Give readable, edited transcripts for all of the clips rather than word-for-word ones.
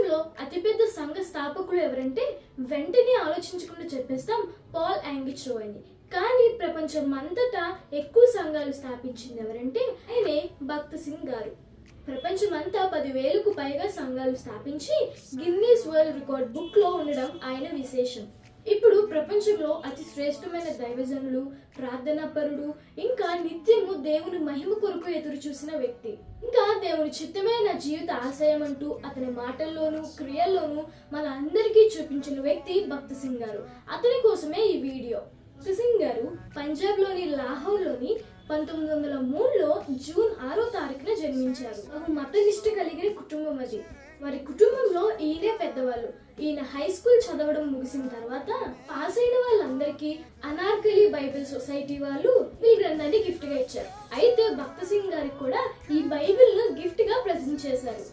ప్రపంచంలో అతిపెద్ద సంఘ స్థాపకుడు ఎవరంటే వెంటనే ఆలోచించకుండా చెప్పేస్తాం పాల్ యాంగిచో అని. కానీ ప్రపంచం అంతటా ఎక్కువ సంఘాలు స్థాపించింది ఎవరంటే ఆయనే భక్త్ సింగ్ గారు. ప్రపంచమంతా 10,000కు పైగా సంఘాలు స్థాపించి గిన్నీస్ వరల్డ్ రికార్డ్ బుక్ లో ఉండడం ఆయన విశేషం. ఇప్పుడు ప్రపంచంలో అతి శ్రేష్టమైన దైవజనులు, ప్రార్థనాపరుడు, ఇంకా నిత్యము దేవుని మహిమ కొరకు ఎదురు చూసిన వ్యక్తి, ఇంకా దేవుని చిత్తమైన జీవిత ఆశయం అంటూ అతని మాటల్లోనూ క్రియల్లోనూ మన అందరికీ చూపించిన వ్యక్తి భక్త్ సింగ్ గారు. అతని కోసమే ఈ వీడియో. భక్త్ సింగ్ గారు పంజాబ్ లోని లాహోర్ లోని 1903లో జూన్ 6వ తారీఖున జన్మించారు. మతనిష్ట కలిగిన కుటుంబం అది. వారి కుటుంబంలో ఈయనే పెద్దవాళ్ళు. ఈయన హై స్కూల్ చదవడం ముగిసిన తర్వాత పాస్ అయిన వాళ్ళందరికీ అనార్కలి బైబిల్ సొసైటీ వాళ్ళు ఈ గ్రంథాన్ని గిఫ్ట్ గా ఇచ్చారు. అయితే భక్త్ సింగ్ గారికి కూడా ఈ బైబిల్ ను గిఫ్ట్ గా ప్రెజెంట్ చేశారు.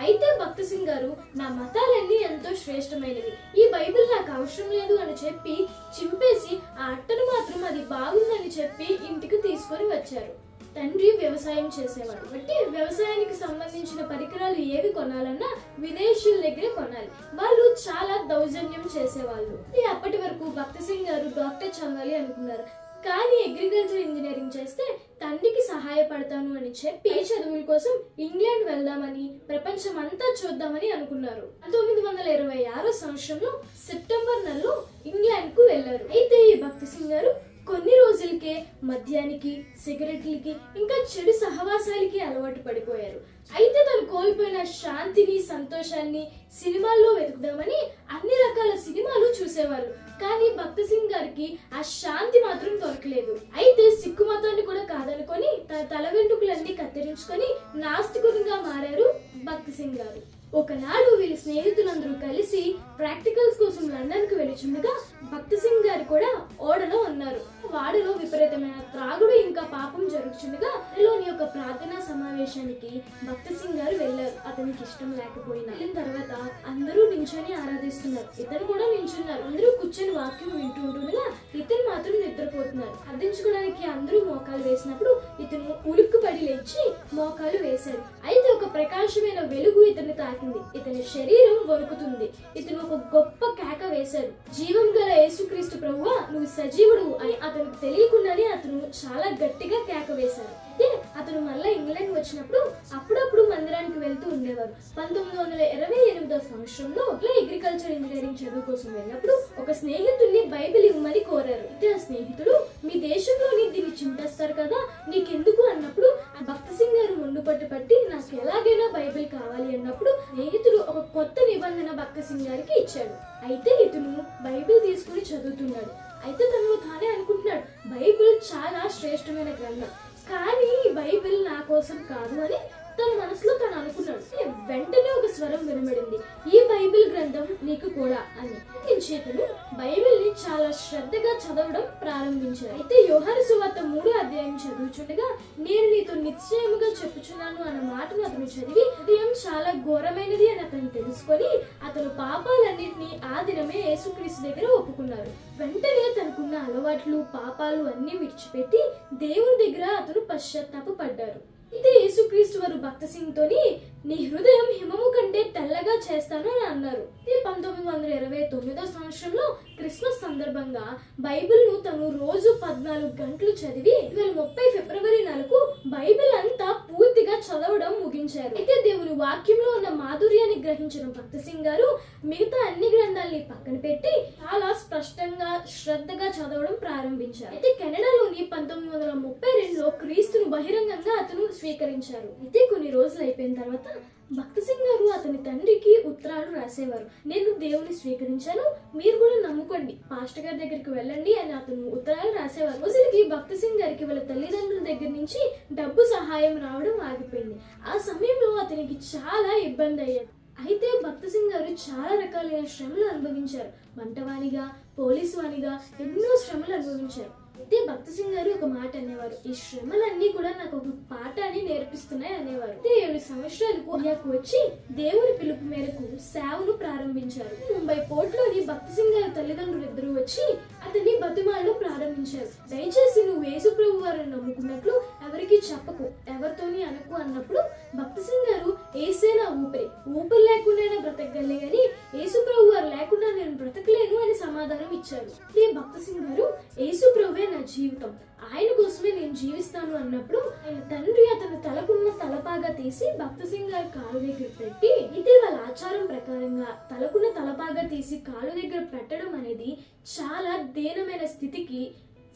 అయితే భక్త్ సింగ్ గారు నా మతాలన్నీ ఎంతో శ్రేష్టమైనవి, ఈ బైబిల్ నాకు అవసరం లేదు అని చెప్పి చింపేసి ఆ అట్టను మాత్రం అది బాగుందని చెప్పి ఇంటికి తీసుకొని వచ్చారు. తండ్రి వ్యవసాయం చేసేవాడు కాబట్టి వ్యవసాయానికి సంబంధించిన పరికరాలు ఏవి కొనాలన్నా విదేశీయుల దగ్గర కొనాలి. వాళ్ళు చాలా దౌర్జన్యం చేసేవాళ్ళు. అప్పటి వరకు భక్త్ సింగ్ గారు డాక్టర్ చదవాలి అనుకున్నారు. కానీ అగ్రికల్చర్ ఇంజనీరింగ్ చేస్తే తండ్రికి సహాయపడతాను అని చెప్పి చదువుల కోసం ఇంగ్లాండ్ వెళ్దామని, ప్రపంచం అంతా చూద్దామని అనుకున్నారు. 1926 సంవత్సరంలో సెప్టెంబర్ నెలలో ఇంగ్లాండ్ కు వెళ్లారు. అయితే ఈ భక్త్ సింగ్ గారు కొన్ని రోజులకే మద్యానికి, సిగరెట్లకి, ఇంకా చెడు సహవాసాలకి అలవాటు పడిపోయారు. అయితే తను కోల్పోయిన శాంతిని, సంతోషాన్ని సినిమాల్లో వెతుకుదామని అన్ని రకాల సినిమాలు చూసేవారు. కానీ భక్త్ సింగ్ గారికి ఆ శాంతి మాత్రం దొరకలేదు. అయితే సిక్కు మతాన్ని కూడా కాదనుకొని తన తల వెంట్రుకలన్నీ కత్తిరించుకొని నాస్తికునిగా మారారు భక్త్ సింగ్ గారు. ఒకనాడు వీళ్ళ స్నేహితులందరూ కలిసి ప్రాక్టికల్స్ కోసం లండన్ కు వెళ్తుండగా భక్త్ సింగ్ గారు కూడా ఓడలో ఉన్నారు. వాడలో విపరీతమైన త్రాగుడు ఇంకా పాపం జరుగుతుండగా లోని ఒక ప్రార్థనా సమావేశానికి భక్త్ సింగ్ గారు వెళ్లారు. అతనికి ఇష్టం లేకపోయినా వెళ్ళిన తర్వాత అందరూ నించొని ఆరాధిస్తున్నారు. ఇతను కూడా నించున్నారు. అందరూ కూర్చొని వాక్యం వింటూ ఉంటుండగా ఇతను మాత్రం నిద్రపోతున్నారు. అర్థించుకోవడానికి అందరూ మోకాలు వేసినప్పుడు ఇతను ఉలిక్కుపడి లేచి మోకాలు వేశాడు. అయితే ఒక ప్రకాశమైన వెలుగు ఇతన్ని తాకింది. ఇతని శరీరం వణుకుతుంది. ఇతను ఒక గొప్ప కేక వేశాడు. జీవం గల యేసుక్రీస్తు ప్రభువా, నువ్వు సజీవుడు అని అతనికి తెలియకుండానే అతను చాలా గట్టిగా కేక వేశాడు. అయితే అతను మళ్ళా ఇంగ్లాండ్ వచ్చినప్పుడు అప్పుడప్పుడు మందిరానికి వెళ్తూ ఉండేవారు. 1928 సంవత్సరంలో అగ్రికల్చర్ ఇంజనీరింగ్ చదువు కోసం వెళ్ళినప్పుడు ఒక స్నేహితుడిని బైబిల్ ఇవ్వమని కోరారు. అయితే ఆ స్నేహితుడు మీ దేశంలోని దీన్ని చింపేస్తారు కదా, నీకెందుకు అన్నప్పుడు భక్త్ సింగ్ గారు ముందు పట్టి నాకు ఎలాగైనా బైబిల్ కావాలి అన్నప్పుడు స్నేహితుడు ఒక కొత్త నిబంధన భక్త్ సింగ్ గారికి ఇచ్చాడు. అయితే ఇతను బైబిల్ తీసుకుని చదువుతున్నాడు. అయితే తను తానే అనుకుంటున్నాడు బైబిల్ చాలా శ్రేష్టమైన గ్రంథం, కానీ ఈ బైబిల్ నా కోసం కాదు అని తన మనసులో తను అనుకున్నాడు. వెంటనే ఒక స్వరం వినబడింది, ఈ బైబిల్ గ్రంథం నీకు కూడా అని. చేతను బైబిల్ ని చాలా శ్రద్ధగా చదవడం ప్రారంభించారు. అయితే యోహాను సువార్త 3వ అధ్యాయం చదువుచుండగా నేను నీతో నిశ్చయముగా చెప్పుచున్నాను అన్న మాటను అతను చదివి హృదయం చాలా ఘోరమైనది అని అతను తెలుసుకొని అతను పాపాలన్నింటినీ ఆ దినమే యేసుక్రీస్తు దగ్గర ఒప్పుకున్నారు. వెంటనే తనకున్న అలవాట్లు, పాపాలు అన్ని విడిచిపెట్టి దేవుని దగ్గర అతను పశ్చాత్తాపపడ్డారు. అయితే యేసుక్రీస్తు వారు భక్త్ సింగ్ తోని నీ హృదయం హిమము కంటే తెల్లగా చేస్తాను అని అన్నారు. 1929 సంవత్సరంలో క్రిస్మస్ సందర్భంగా బైబిల్ ను తను రోజు 14 గంటలు చదివి 2030 ఫిబ్రవరి నెలకు బైబిల్ అంతా పూర్తిగా చదవడం ముగించారు. అయితే దేవుని వాక్యంలో ఉన్న మాధుర్యాన్ని గ్రహించిన భక్త్ సింగ్ గారు మిగతా అన్ని గ్రంథాలని పక్కన పెట్టి చాలా స్పష్టంగా శ్రద్ధగా చదవడం ప్రారంభించారు. అయితే కెనడాలోని 1932లో క్రీస్తును బహిరంగంగా అతను స్వీకరించారు. అయితే కొన్ని రోజులు అయిపోయిన తర్వాత భక్త్ సింగ్ గారు అతని తండ్రికి ఉత్తరాలు రాసేవారు. నేను దేవుని స్వీకరించాను, మీరు కూడా నమ్ముకోండి, పాస్టర్ గారి దగ్గరికి వెళ్ళండి అని అతను ఉత్తరాలు రాసేవారు. రోజులకి భక్త్ సింగ్ గారికి వాళ్ళ తల్లిదండ్రుల దగ్గర నుంచి డబ్బు సహాయం రావడం ఆగిపోయింది. ఆ సమయంలో అతనికి చాలా ఇబ్బంది అయ్యేది. అయితే భక్త్ సింగ్ గారు చాలా రకాలైన శ్రమలు అనుభవించారు. వంటవానిగా, పోలీసు వానిగా ఎన్నో శ్రమలు అనుభవించారు. అయితే భక్త్ సింగ్ గారు ఒక మాట అనేవారు, ఈ శ్రమలన్నీ కూడా నాకు ఒక పాఠాన్ని నేర్పిస్తున్నాయి అనేవారు. 7 సంవత్సరాలకు ఇండియాకు వచ్చి దేవుని పిలుపు మేరకు సేవను ప్రారంభించారు. ముంబై పోర్ట్ లోని భక్త్ సింగ్ గారి తల్లిదండ్రులు ఇద్దరు వచ్చి అతన్ని బతిమాలడం ప్రారంభించారు. దయచేసి నువ్వు యేసు ప్రభు వారిని నమ్ముకున్నట్లు ఎవరికి చెప్పకు, ఎవరితోని అనకు అన్నప్పుడు భక్త్ సింగ్ గారు ఏసే నా ఊపిరి లేకుండా బ్రతకగలే గాని యేసు ప్రభు వారు లేకుండా నేను బ్రతకలేను అని సమాధానం ఇచ్చారు. ఈ భక్త్ సింగ్ గారు యేసు ప్రభువే నా జీవితం, ఆయన కోసమే నేను జీవిస్తాను అన్నప్పుడు ఆయన తండ్రి అతను తలకున్న తలపాగా తీసి భక్త్ సింగ్ గారి కాలు దగ్గర పెట్టి, అయితే వాళ్ళ ఆచారం ప్రకారంగా తలకున్న తలపాగా తీసి కాలు దగ్గర పెట్టడం అనేది చాలా దీనమైన స్థితికి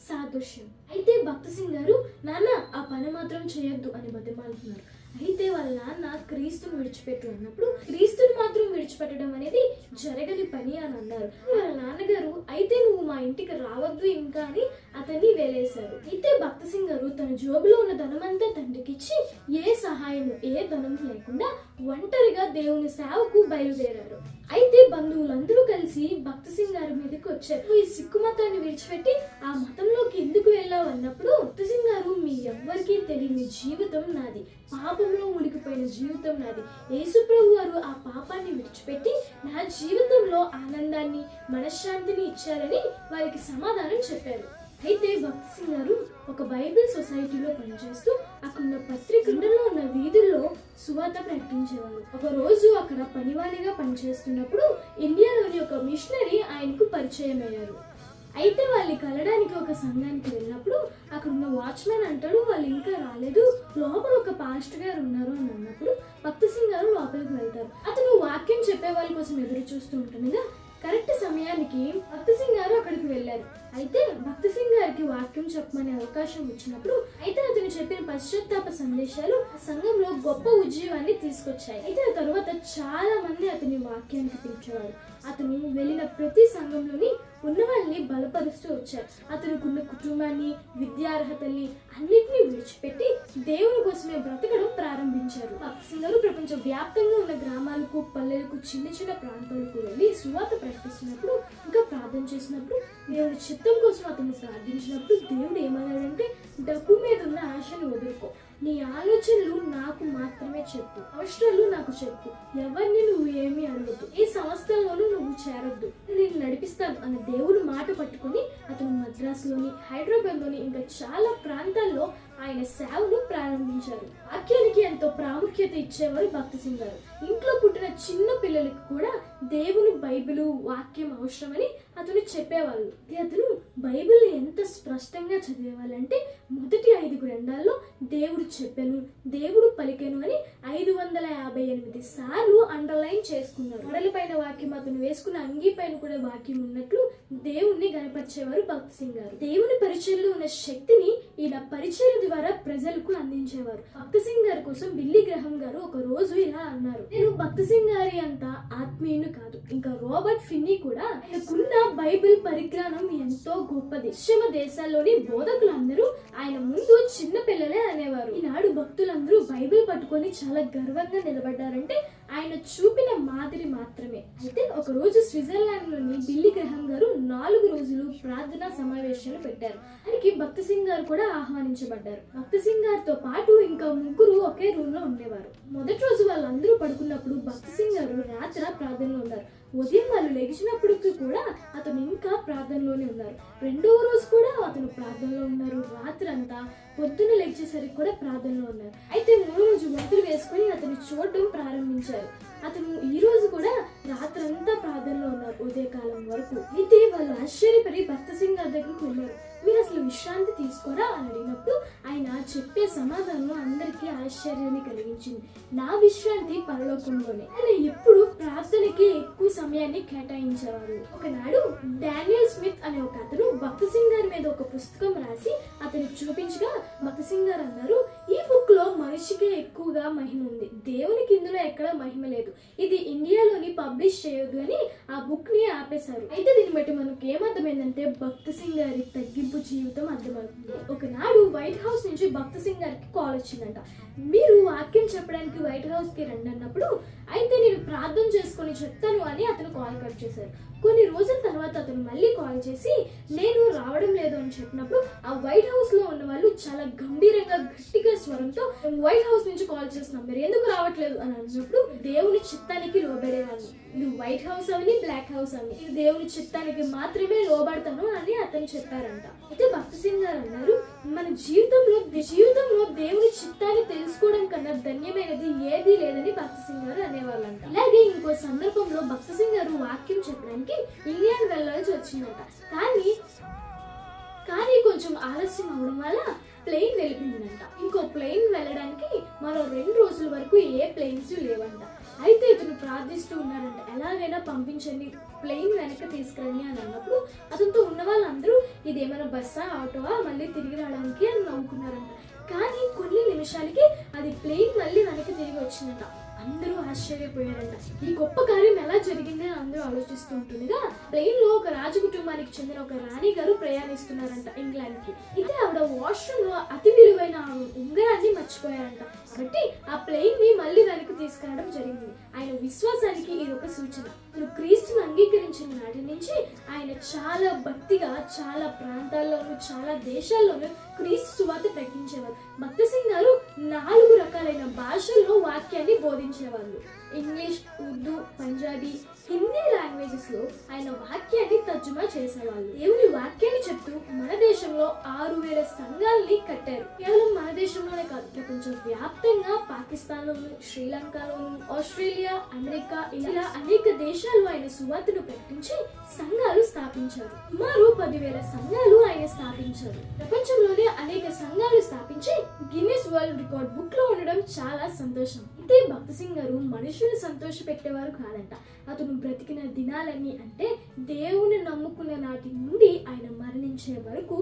సాదృశ్యం. అయితే భక్త్ సింగ్ గారు నాన్న ఆ పని మాత్రం చేయొద్దు అని బతిమాలుతున్నారు. అయితే వాళ్ళ నాన్న క్రీస్తుని విడిచిపెట్టు అన్నప్పుడు క్రీస్తుని మాత్రం విడిచిపెట్టడం అనేది జరగని పని అని అన్నారు. వాళ్ళ నాన్నగారు అయితే నువ్వు మా ఇంటికి రావద్దు ఇంకా అని అతన్ని వేలేశారు. అయితే భక్త్ సింగ్ గారు తన జోబులో ఉన్న ధనమంతా తండ్రికి ఇచ్చి ఏ సహాయం ఏ ధనం లేకుండా ఒంటరిగా దేవుని సేవకు బయలుదేరారు. అయితే బంధువులందరూ కలిసి భక్త్ సింగ్ గారి మీదకి వచ్చారు. ఈ సిక్కు మతాన్ని విడిచిపెట్టి ఆ మతంలోకి ఎందుకు వెళ్ళావు అన్నప్పుడు భక్త్ సింగ్ గారు మీ ఎవ్వరికీ తెలియని జీవితం నాది, పాపంలో మునిగిపోయిన జీవితం నాది, యేసు ప్రభు వారు ఆ పాపాన్ని విడిచిపెట్టి నా జీవితంలో ఆనందాన్ని మనశ్శాంతిని ఇచ్చారని వారికి సమాధానం చెప్పారు. అయితే భక్త్ సింగ్ గారు ఒక బైబిల్ సొసైటీలో పనిచేస్తూ అక్కడున్న పత్రికలో ఉన్న వీధుల్లో సువార్త ప్రకటించేవారు. ఒక రోజు అక్కడ పనివాణిగా పనిచేస్తున్నప్పుడు ఇండియాలోని ఒక మిషనరీ ఆయనకు పరిచయం అయ్యారు. అయితే వాళ్ళని కలడానికి ఒక సంఘానికి వెళ్ళినప్పుడు అక్కడ ఉన్న వాచ్మెన్ అంటాడు వాళ్ళు ఇంకా రాలేదు, లోపల ఒక పాస్టర్ గారు ఉన్నారు అని అన్నప్పుడు భక్త్ సింగ్ గారు లోపలికి వెళ్తారు. అతను వాక్యం చెప్పే వాళ్ళ కోసం ఎదురు చూస్తూ ఉంటుండగా కరెక్ట్ సమయానికి భక్త్ సింగ్ గారు అక్కడికి వెళ్ళారు. అయితే భక్త్ సింగ్ గారికి వాక్యం చెప్పమనే అవకాశం వచ్చినప్పుడు అయితే అతను చెప్పిన పశ్చాత్తాప సందేశాలు ఆ సంఘంలో గొప్ప ఉద్యోగాన్ని తీసుకొచ్చాయి. అయితే ఆ తర్వాత చాలా మంది అతని వాక్యానికి పిలిచేవారు. అతను వెళ్ళిన ప్రతి సంఘంలోని ఉన్న వాళ్ళని బలపరుస్తూ వచ్చారు. అతనుకున్న కుటుంబాన్ని విద్యార్హతల్ని అన్నిటినీ విడిచిపెట్టి దేవుని కోసమే బ్రతకడం ప్రారంభించారు. భక్త్ సింగ్ గారు ప్రపంచ వ్యాప్తంగా ఉన్న గ్రామాలకు పల్లెలకు చిన్న చిన్న ప్రాంతాలకు వెళ్ళి సువార్త ప్రకటిస్తున్నప్పుడు ఇంకా ప్రార్థన చేసినప్పుడు దేవుడి చిత్తం కోసం అతను ప్రార్థించినప్పుడు దేవుడు ఏమన్నాడంటే డబ్బు మీద ఉన్న ఆశను వదులుకో, నీ ఆలోచనలు నాకు మాత్రమే చెప్పు, అవసరాలు నాకు చెప్పు, ఎవరిని నువ్వు ఏమీ అడగద్దు, ఏ సంస్థల్లోనూ నువ్వు చేరొద్దు, నేను నడిపిస్తాను అన్న దేవుడు మాట పట్టుకుని అతను మద్రాసులోని హైదరాబాద్లోని ఇంకా చాలా ప్రాంతాల్లో ఆయన సేవను ప్రారంభించారు. వాక్యానికి ఎంతో ప్రాముఖ్యత ఇచ్చేవారు భక్త్ సింగ్ గారు. ఇంట్లో పుట్టిన చిన్న పిల్లలకు కూడా దేవుని బైబిల్ వాక్యం అవసరమని అతను చెప్పేవాళ్ళు. అతను బైబిల్ ఎంత స్పష్టంగా చదివేవాళ్ళంటే మొదటి 5 గ్రంథాల్లో దేవుడు చెప్పాను, దేవుడు పలికెను అని 558 సార్లు అండర్లైన్ చేసుకున్నారు. గొడల పైన వాక్యం అతను వేసుకున్న అంగీ పైన కూడా వాక్యం ఉన్నట్లు దేవుణ్ణి గణపరిచేవారు భక్త్ సింగ్ గారు. దేవుని పరిచయంలో ఉన్న శక్తిని ఈయన పరిచయం ద్వారా ప్రజలకు అందించేవారు. భక్త్ సింగ్ గారి కోసం బిల్లీ గ్రహం గారు ఒక రోజు ఇలా అన్నారు, నేను భక్త్ సింగ్ గారి అంత ఆత్మీయుని కాదు, ఇంకా రాబర్ట్ ఫిన్నీ కూడా ఆయనకున్న బైబిల్ పరిజ్ఞానం ఎంతో గొప్పది. పశ్చిమ దేశాల్లోని బోధకులందరూ ఆయన ముందు చిన్న పిల్లలే అనేవారు. ఈనాడు భక్తులందరూ బైబిల్ పట్టుకొని చాలా గర్వంగా నిలబడ్డారంటే ఆయన చూపిన మాదిరి మాత్రమే. అయితే ఒక రోజు స్విట్జర్లాండ్ లోని బిల్లీ గ్రహం గారు 4 రోజులు ప్రార్థనా సమావేశాలు పెట్టారు. ఆయనకి భక్త్ సింగ్ గారు కూడా ఆహ్వానించబడ్డారు. భక్త్ సింగ్ గారితో పాటు ఇంకా 3 ఒకే రూమ్ లో ఉండేవారు. మొదటి రోజు వాళ్ళందరూ పడుకున్నప్పుడు భక్త్ సింగ్ గారు రాత్రి ప్రార్థనలో ఉన్నారు. ఉదయం వాళ్ళు లేచినప్పటికీ కూడా అతను ఇంకా ప్రార్థనలోనే ఉన్నారు. 2వ రోజు కూడా అతను ప్రార్థనలో ఉన్నారు. రాత్రి అంతా పొద్దున్న లేచేసరికి కూడా ప్రార్థనలో ఉన్నారు. అయితే 3వ రోజు వంతులు వేసుకుని అతను చూడటం ప్రారంభించారు. అతను ఈ రోజు కూడా రాత్రంతా ప్రార్థనలో ఉన్నారు ఉదయకాలం వరకు. అయితే వాళ్ళు ఆశ్చర్యపడి భక్త్ సింగ్ గారి దగ్గరికి వెళ్ళారు. మీరు అసలు విశ్రాంతి తీసుకోరా అని అడిగినప్పుడు ఆయన చెప్పే సమాధానం అందరికీ ఆశ్చర్యాన్ని కలిగించింది. నా విశ్రాంతి పరలోకంలోనే. ఆయన ఎప్పుడు ప్రార్థనకి ఎక్కువ సమయాన్ని కేటాయించేవారు. ఒకనాడు డానియల్ స్మిత్ అనే ఒక అతను భక్త్ సింగ్ గారి మీద ఒక పుస్తకం రాసి అతనికి చూపించగా భక్త్ సింగ్ గారు అన్నారు, ఈ బుక్ లో మనిషికే ఎక్కువగా మహిమ ఉంది, దేవునికి ఇందులో ఎక్కడ మహిమ లేదు, ఇది ఇండియాలోని పబ్లిష్ చేయొద్దు అని ఆ బుక్ ని ఆపేశారు. అయితే దీన్ని బట్టి మనకు ఏమర్థమైందంటే భక్త్ సింగ్ గారి తగ్గింపు జీవితం అర్థమవుతుంది. ఒకనాడు వైట్ హౌస్ నుంచి భక్త్ సింగ్ గారికి కాల్ వచ్చిందంట, మీరు వాక్యం చెప్పడానికి వైట్ హౌస్ కి రండి అన్నప్పుడు అయితే నేను ప్రార్థన చేసుకొని చెప్తాను అని అతను కాల్ కట్ చేశారు. కొన్ని రోజుల తర్వాత అతను మళ్ళీ కాల్ చేసి నేను రావడం లేదు అని చెప్పినప్పుడు ఆ వైట్ హౌస్ లో ఉన్న వాళ్ళు చాలా గంభీరంగా గట్టిగా స్వరంతో వైట్ హౌస్ నుంచి కాల్ చేస్తున్నాం, మీరు ఎందుకు రావట్లేదు అని అన్నప్పుడు దేవుని చిత్తానికి లోబడేవాళ్ళు. ఇది వైట్ హౌస్ అవని బ్లాక్ హౌస్ అవని ఇది దేవుని చిత్తానికి మాత్రమే లోబడతాను అని అతను చెప్పారంట. అయితే భక్త్ సింగ్ గారు అన్నారు, మన జీవితంలో దేవుని చిత్తాన్ని తెలుసుకోవడం కన్నా ధన్యమైనది ఏదీ లేదని భక్త్ సింగ్ గారు అనేవాళ్ళంట. అలాగే ఇంకో సందర్భంలో భక్త్ సింగ్ గారు వాక్యం చెప్పడానికి ఇంగ్లాండ్ వెళ్ళాల్సి వచ్చిందంట. కానీ కొంచెం ఆలస్యం అవడం వల్ల ప్లేన్ వెళ్ళిపోయిందంట. ఇంకో ప్లేన్ వెళ్ళడానికి మరో 2 రోజుల వరకు ఏ ప్లేన్స్ లేవంట. అయితే ఇతను ప్రార్థిస్తూ ఉన్నారంట, ఎలాగైనా పంపించండి, ప్లేన్ వెనక్కి తీసుకురండి అని అన్నప్పుడు అతనితో ఉన్న వాళ్ళందరూ ఇదేమైనా బస్సా ఆటోవా మళ్ళీ తిరిగి రావడానికి అని నవ్వుకున్నారంట. కానీ కొన్ని నిమిషాలకి అది ప్లేన్ మళ్ళీ వెనక్కి తిరిగి వచ్చిందంట. అందరూ ఆశ్చర్యపోయారంట. ఈ గొప్ప కార్యం ఎలా జరిగిందని అందరూ ఆలోచిస్తూ ఉంటుండగా ప్లేన్ లో ఒక రాజ కుటుంబానికి చెందిన ఒక రాణి గారు ప్రయాణిస్తున్నారంట ఇంగ్లాండ్ కి. అయితే ఆవిడ వాష్రూమ్ లో అతి విలువైన ఉంగరాన్ని మర్చిపోయారంట. కాబట్టి ఆ ప్లేన్ ని మళ్ళీ వెనక్కి తీసుకురావడం జరిగింది. ఆయన విశ్వాసానికి ఇది ఒక సూచన. తను క్రీస్తును అంగీకరించిన నాటి నుంచి ఆయన చాలా భక్తిగా చాలా ప్రాంతాల్లోనూ చాలా దేశాల్లోనూ క్రీస్తు సువార్త ప్రకటించేవారు. భక్త్ సింగ్ గారు 4 రకాలైన భాషల్లో వాక్యాన్ని బోధించేవాళ్ళు. ఇంగ్లీష్, ఉర్దూ, పంజాబీ, హిందీ లాంగ్వేజెస్ లో ఆయన వాక్యాన్ని తర్జుమా చేసేవాళ్ళు. దేవుని వాక్యాన్ని చెప్తూ మన దేశంలో 6000 సంఘాలని కట్టారు. కేవలం మన దేశంలోనే కాదు, ప్రపంచ వ్యాప్తంగా పాకిస్తాన్ లోను, శ్రీలంకలోను, ఆస్ట్రేలియా, అమెరికా ఇలా అనేక దేశాల్లో ఆయన సువార్తను ప్రకటించి సంఘాలు స్థాపించారు. సుమారు 10,000 సంఘాలు ఆయన స్థాపించారు. ప్రపంచంలోనే అనేక సంఘాలు స్థాపించి గిన్నిస్ వరల్డ్ రికార్డ్ బుక్ లో ఉండడం చాలా సంతోషం. అయితే భక్త్ సింగ్ గారు మనుషులు సంతోష పెట్టేవారు కాదంట. అతను బ్రతికిన దినాలన్నీ అంటే దేవుని నమ్ముకున్న నాటి నుండి ఆయన మరణించే వరకు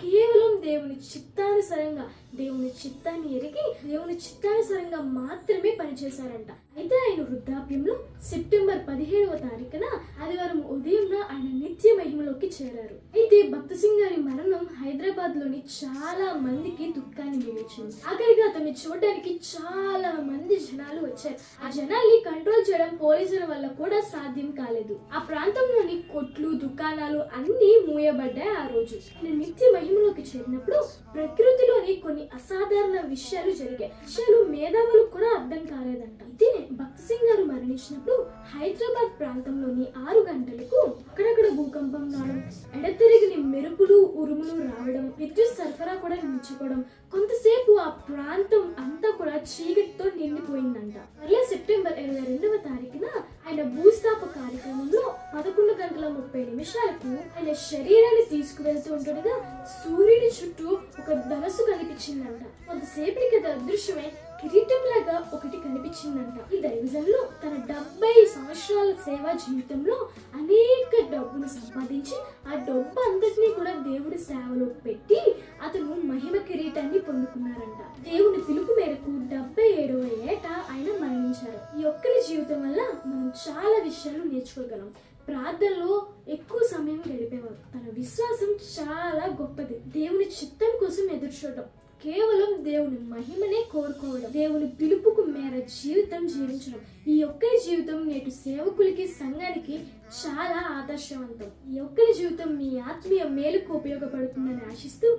కేవలం దేవుని చిత్తానుసారంగా దేవుని చిత్తాన్ని ఎరిగి దేవుని చిత్తానుసారంగా మాత్రమే పనిచేశారంట. అయితే ఆయన వృద్ధాప్యంలో సెప్టెంబర్ 17వ తారీఖున ఆదివారం ఉదయం ఆయన నిత్య మహిమలోకి చేరారు. అయితే భక్త్ సింగ్ గారి మరణం హైదరాబాద్ లోని చాలా మందికి దుఃఖాన్ని మిగిల్చింది. ఆఖరిగా అతన్ని చూడడానికి చాలా మంది జనాలు వచ్చారు. ఆ జనాల్ని కంట్రోల్ చేయడం పోలీసుల వల్ల కూడా సాధ్యం కాలేదు. ఆ ప్రాంతంలోని కొట్లు, దుకాణాలు అన్ని మూయబడ్డాయి. ఆ రోజు ఆయన నిత్య మహిమలోకి చేరినప్పుడు ప్రకృతిలోని కొన్ని అసాధారణ విషయాలు జరిగాయి. విషయాలు మేధావులకు కూడా అర్థం కాలేదంట. అయితే భక్త్ సింగ్ గారు మరణించినప్పుడు హైదరాబాద్ ప్రాంతంలోని 6 గంటలకు అక్కడక్కడ భూకంపం రావడం, ఎడతెరిగిన మెరుపులు ఉరుములు రావడం, విద్యుత్ సరఫరా కూడా నిలిచిపోవడం, కొంతసేపు ఆ ప్రాంతం అంతా కూడా చీకటితో నిండిపోయిందంట. మళ్ళీ సెప్టెంబర్ 22వ తారీఖున ఆయన భూస్థాప కార్యక్రమంలో 11:30 ఆయన శరీరాన్ని తీసుకువెళ్తూ ఉంటుండగా సూర్యుని చుట్టూ ఒక ధనస్సు కనిపించిందంట. కొంతసేపటికి అది అదృశ్యమై కిరీటం లాగా ఒకటి కనిపించిందంట. ఈ దైవజనులు తన 70 సంవత్సరాల సేవా జీవితంలో అనేక డబ్బును సంపాదించి ఆ డబ్బు అంతటినీ కూడా దేవుడి సేవలో పెట్టి అతను మహిమ కిరీటాన్ని పొందుకున్నారంట. దేవుని పిలుపు మేరకు 77వ ఏట ఆయన మరణించారు. ఈ ఒక్కరి జీవితం వల్ల మనం చాలా విషయాలు నేర్చుకోగలం. ప్రార్థనలో ఎక్కువ సమయం గడిపేవారు. తన విశ్వాసం చాలా గొప్పది. దేవుని చిత్తం కోసం ఎదురు చూడటం, కేవలం దేవుని మహిమనే కోరుకోవడం, దేవుని పిలుపుకు మేర జీవితం జీవించడం, ఈ ఒక్కరి జీవితం నేటి సేవకులకి సంఘానికి చాలా ఆదర్శవంతం. ఈ ఒక్కరి జీవితం మీ ఆత్మీయ మేలుకు ఉపయోగపడుతుందని ఆశిస్తూ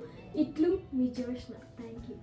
ఇట్లు మీ జోష్న. Thank you.